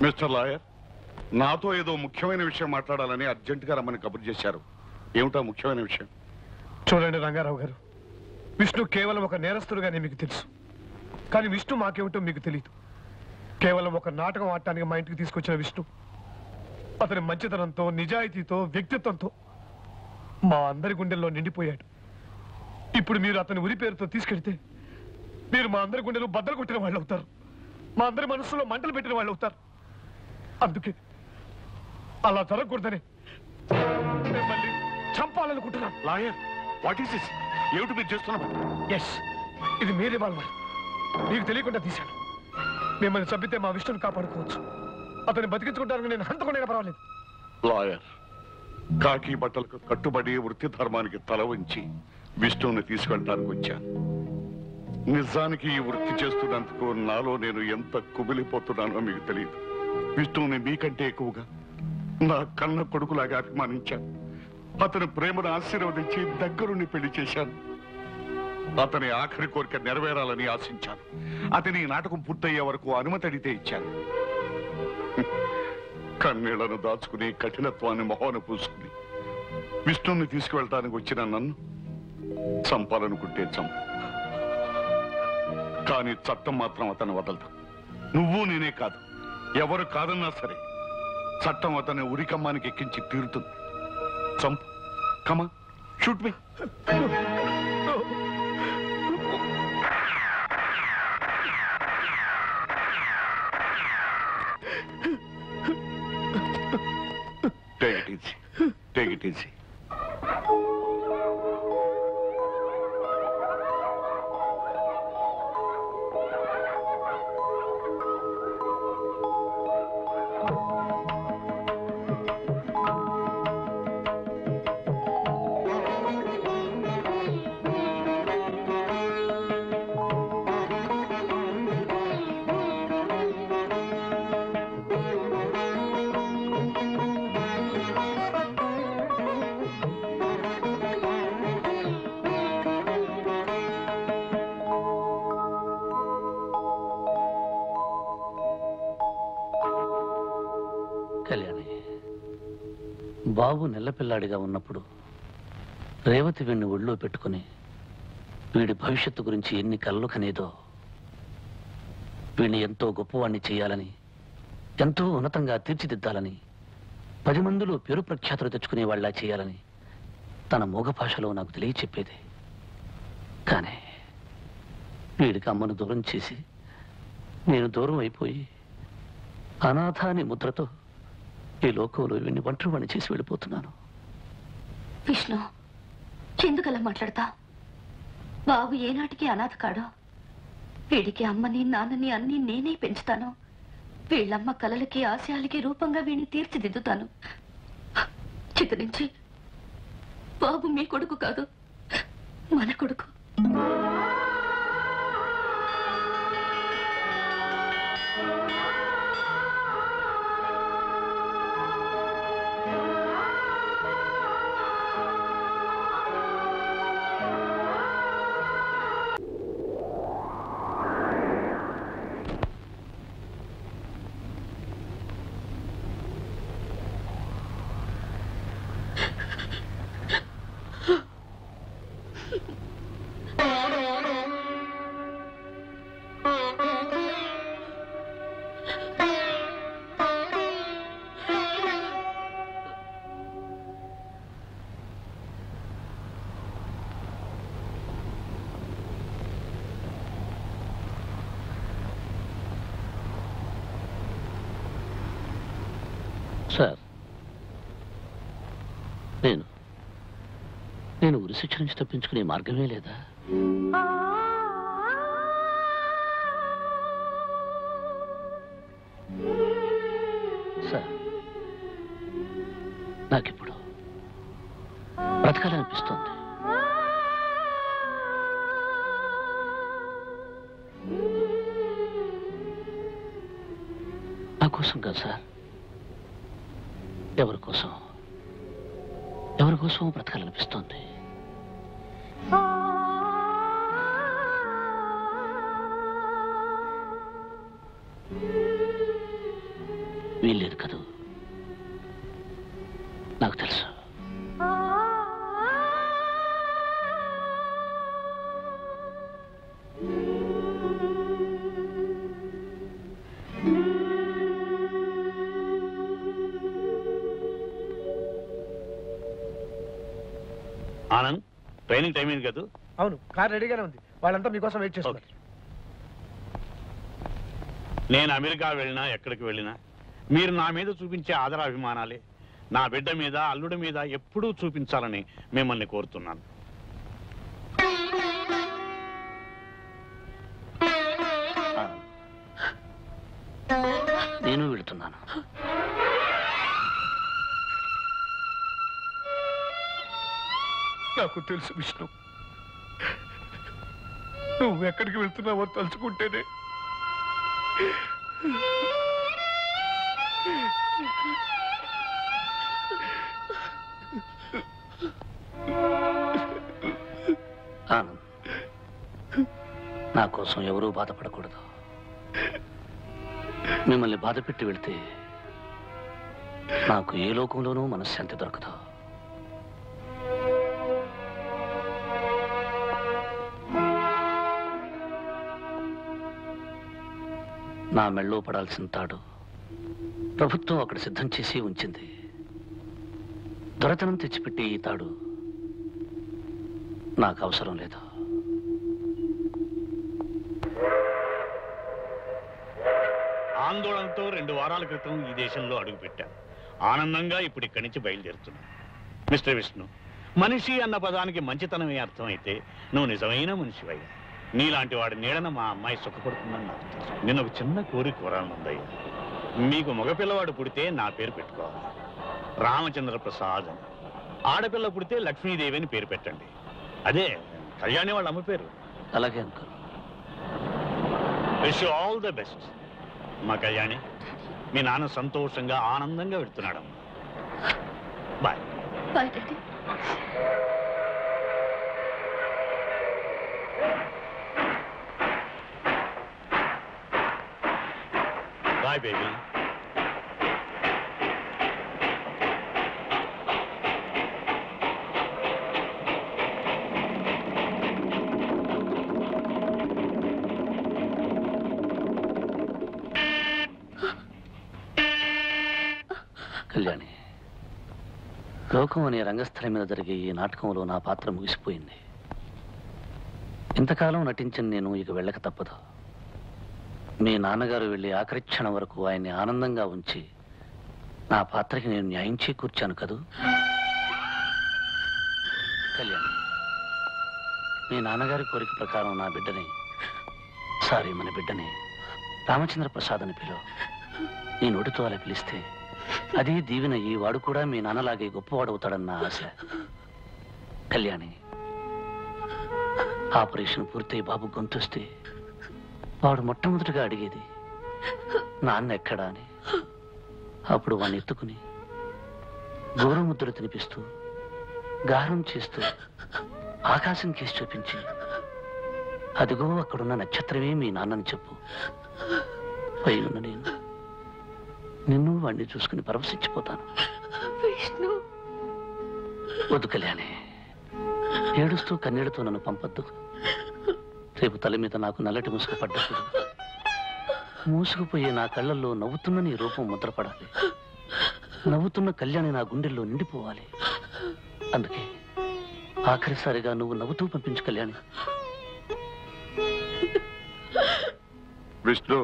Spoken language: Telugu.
మిస్టర్ లాయర్, నాతో ఏదో ముఖ్యమైన విషయం మాట్లాడాలని అర్జెంటుగా రమ్మని కబురు చేశారు. ఏమిటా ముఖ్యమైన విషయం? చూడండి రంగారావు గారు, విష్ణు కేవలం ఒక నేరస్తుడుగానే మీకు తెలుసు. కానీ విష్ణు మాకేమిటో మీకు తెలియదు. కేవలం ఒక నాటకం ఆడటానికి మా ఇంటికి తీసుకొచ్చిన విష్ణు అతని మంచితనంతో, నిజాయితీతో, వ్యక్తిత్వంతో మా అందరి గుండెల్లో నిండిపోయాడు. ఇప్పుడు మీరు అతని ఉరి పేరుతో తీసుకెళ్తే మీరు మా అందరి గుండెలు బద్దలు కొట్టిన వాళ్ళు అవుతారు. మా అందరి మనసులో మంటలు పెట్టిన వాళ్ళు అవుతారు. అందుకే అలా జరగకూడదని మిమ్మల్ని చంపాలనుకుంటున్నాను. Lawyer, what is this? ఏమిటి మీరు చేస్తున్నారు? ఎస్, ఇది మీ రివాల్వర్. మీకు తెలియకుండా తీశాను. మిమ్మల్ని చంపితే మా విష్ణుని కాపాడుకోవచ్చు. అతన్ని బతికించుకుంటానికి నేను హంతకుండా పర్వాలేదు. లాయర్, కాకి బట్టలకు కట్టుబడి వృత్తి ధర్మానికి తల వంచి విష్ణువుని తీసుకెళ్ళడానికి వచ్చాను. నిజానికి ఈ వృత్తి చేస్తున్నందుకు నాలో నేను ఎంత కుమిలిపోతున్నానో మీకు తెలియదు. విష్ణువుని మీకంటే ఎక్కువగా నా కన్న కొడుకులాగా అభిమానించాను. అతని ప్రేమను ఆశీర్వదించి దగ్గరుండి పెళ్లి చేశాను. అతని ఆఖరి కోరిక నెరవేరాలని ఆశించాను. అతని నాటకం పూర్తయ్యే వరకు అనుమతి అడిగితే ఇచ్చాను. కన్నీళ్లను దాచుకుని కఠినత్వాన్ని మొహాన పూసుకుని విష్ణువుని తీసుకువెళ్ళటానికి వచ్చిన నన్ను చంపాలనుకుంటే చంపు, కానీ చట్టం మాత్రం అతను వదలదు. నువ్వు నేనే కాదు, ఎవరు కాదన్నా సరే చట్టం అతన్ని ఉరికమ్మానికి ఎక్కించి తీరుతుంది. చంపు, కమా, shoot me. Take it easy. Take it easy. Kalyani, బాబు నెల్లపిల్లాడిగా ఉన్నప్పుడు రేవతి వీణ్ణి ఒళ్ళో పెట్టుకుని వీడి భవిష్యత్తు గురించి ఎన్ని కలలు కనేదో, వీణ్ణి ఎంతో గొప్పవాణ్ణి చేయాలని, ఎంతో ఉన్నతంగా తీర్చిదిద్దాలని, 10 మందిలో పేరు ప్రఖ్యాతులు తెచ్చుకునే వాళ్ళ చేయాలని తన మూగ భాషలో నాకు తెలియచెప్పేది. కానీ వీడికి అమ్మను దూరం చేసి నేను దూరం అయిపోయి అనాథ అనే ముద్రతో ఈ లోకంలో వీడిని ఒంటరివాణ్ణి చేసి వెళ్ళిపోతున్నాను. విష్ణు, ఎందుకలా మాట్లాడతా? బాబు ఏనాటికి అనాథ కాడో. వీడికి అమ్మని, నాన్నని అన్ని నేనే పెంచుతాను. వీళ్ళమ్మ కలలకి, ఆశయాలకి రూపంగా వీడిని తీర్చిదిద్దుతాను. చిత్తరించి బాబు మీ కొడుకు కాదు, మన కొడుకు. సార్, నేను ఉరిశిక్ష నుంచి తప్పించుకునే మార్గమే లేదా? సార్, నాకిప్పుడు బ్రతకాలనిపిస్తోంది. నా కోసం కాదు సార్, ఎవరి కోసం బ్రతకాలనిపిస్తోంది. వీల్లేదు కదూ. నాకు తెలుసు. ఆనంద్, ట్రైనింగ్ టైం అయింది కదా? అవును, కార్ రెడీగానే ఉంది. వాళ్ళంతా మీకోసం వెయిట్ చేస్తున్నారు. నేను అమెరికా వెళ్ళినా ఎక్కడికి వెళ్ళినా మీరు నా మీద చూపించే ఆదరాభిమానాలే నా బిడ్డ మీద, అల్లుడి మీద ఎప్పుడూ చూపించాలని మిమ్మల్ని కోరుతున్నాను. నేను వెళుతున్నాను. నాకు తెలుసు విష్ణు, నువ్వు ఎక్కడికి వెళ్తున్నావో తలుచుకుంటేనే ఆనంద్, నా కోసం ఎవరూ బాధపడకూడదు. మిమ్మల్ని బాధ పెట్టి వెళ్తే నాకు ఏ లోకంలోనూ మనశ్శాంతి దొరకదు. నా మెళ్ళో పడాల్సిన తాడు ప్రభుత్వం అక్కడ సిద్ధం చేసి ఉంచింది. దొరతనం తెచ్చిపెట్టి ఈ తాడు నాకు అవసరం లేదు. ఆందోళనతో 2 వారాల క్రితం ఈ దేశంలో అడుగుపెట్టాను. ఆనందంగా ఇప్పుడు ఇక్కడి నుంచి బయలుదేరుతున్నాను. మిస్టర్ విష్ణు, మనిషి అన్న పదానికి మంచితనమే అర్థమైతే నువ్వు నిజమైన మనిషివయ్యా. నీలాంటి వాడి నీడన మా అమ్మాయి సుఖపడుతుందని నాకు తెలుసు. నేను ఒక చిన్న కోరాలనుందయ్యా. మీకు మగపిల్లవాడు పుడితే నా పేరు పెట్టుకోవాలి, రామచంద్ర ప్రసాద్ అని. ఆడపిల్ల పుడితే లక్ష్మీదేవి అని పేరు పెట్టండి. అదే కళ్యాణి వాళ్ళ అమ్మ పేరు. అలాగే uncle. Wish you all the best. మా కళ్యాణి, మీ నాన్న సంతోషంగా ఆనందంగా వెళ్తున్నాడమ్మా. Bye. Bye daddy. Bye baby. Kalyani, లోకం అనే రంగస్థలం మీద జరిగే ఈ నాటకంలో నా పాత్ర ముగిసిపోయింది. ఇంతకాలం నటించిన నేను ఇక వెళ్ళక తప్పదు. మీ నాన్నగారు వెళ్ళి ఆఖరి క్షణం వరకు ఆయన్ని ఆనందంగా ఉంచి నా పాత్రకి నేను న్యాయం చేకూర్చాను కదూ. కళ్యాణి, మీ నాన్నగారి కోరిక ప్రకారం నా బిడ్డని, మన బిడ్డని రామచంద్ర ప్రసాద్ అని పిలువు. నీ నోటితో అలా పిలిస్తే అదే దీవెన ఈ వాడు కూడా మీ నాన్నలాగే గొప్పవాడవుతాడన్న ఆశ. కళ్యాణి, ఆపరేషన్ పూర్తయి బాబు గొంతొస్తే వాడు మొట్టమొదటిగా అడిగేది నాన్న ఎక్కడా అని. అప్పుడు వాడిని ఎత్తుకుని గోరుముద్దలు తినిపిస్తూ గారం చేస్తూ ఆకాశం కేసి చూపించి, అదిగో అక్కడున్న నక్షత్రమే మీ నాన్నని చెప్పు. పైనున్న నేను నిన్ను వాడిని చూసుకుని పరవశించిపోతాను. వద్దు కళ్యాణి, ఏడుస్తూ కన్నీళ్లతో నన్ను పంపొద్దు. రేపు తల మీద నాకు నల్లటి ముసుగు పడ్డప్పుడు మూసుకుపోయే నా కళ్ళల్లో నవ్వుతున్న నీ రూపం ముద్రపడాలి. నవ్వుతున్న కళ్యాణి నా గుండెల్లో నిండిపోవాలి. అందుకే ఆఖరిసారిగా నువ్వు నవ్వుతూ పంపించు కళ్యాణి. విష్ణు,